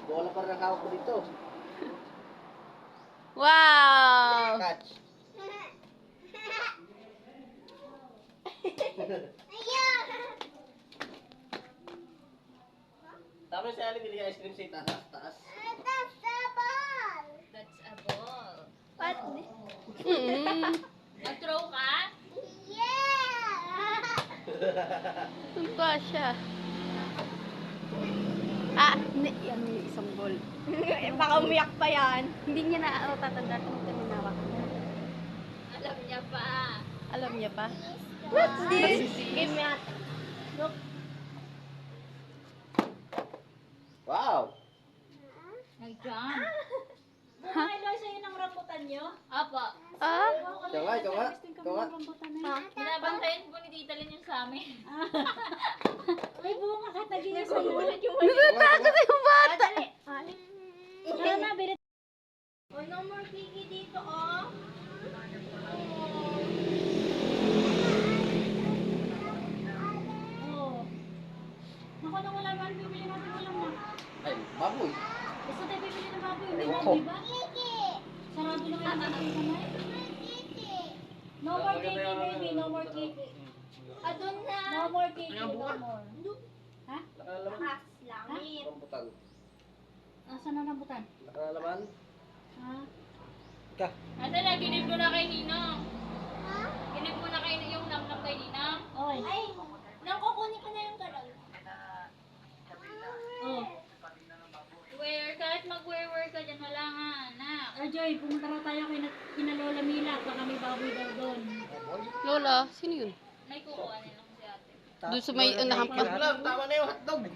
Bola pa rin nakawak ko dito. Wow! Catch. Tapos si Ali, bili ice cream sa itaas. Taas. That's a ball. What? Mag-throw ka? Ang pa siya. Ah, yan yung isang ball. Baka umiyak pa yan. Hindi niya na tatanda kung tinawak. Alam niya pa. Alam niya pa? What's this? Give me a... Look. Wow! Nag-jump. Bumailo sa'yo ng rambutan nyo? Apo. Ah? Ikaw nga, ikaw nga. Ikaw nga. Binabantayan po ni Tita Lynn yung sa amin. May bunga katagin sa'yo. Natatakot yung bata! Tara na, bilit. Oh, no more kiki dito, oh. Oh. Naku, nang wala man, bibili natin ulam na. Ay, baboy. Basta tayo bibili ng baboy. May Ewan love, ko. diba? Sarado lang yung baboy kamay. No more kiki, baby. No more kiki. Adun na. No more kiki. Ano No buka? more. Ha? Nakalaman. Langit. Rambutan. Asan na nabutan? Nakalaman. Ha? Ka. Ate na, ginib ko na kay Ninong. Ginib mo na kay yung namnam kay Ninang. Oy. Ay, nang kukunin ko na yung galon. Oh. Kahit mag-wear ka dyan, wala nga, anak. Joy, pumunta raw tayo kina Lola Mila. Baka may baboy daw doon. Lola, sino yun? May kukuha nilang si ate. Doon sa may unahan pa. Tama na yung hotdog.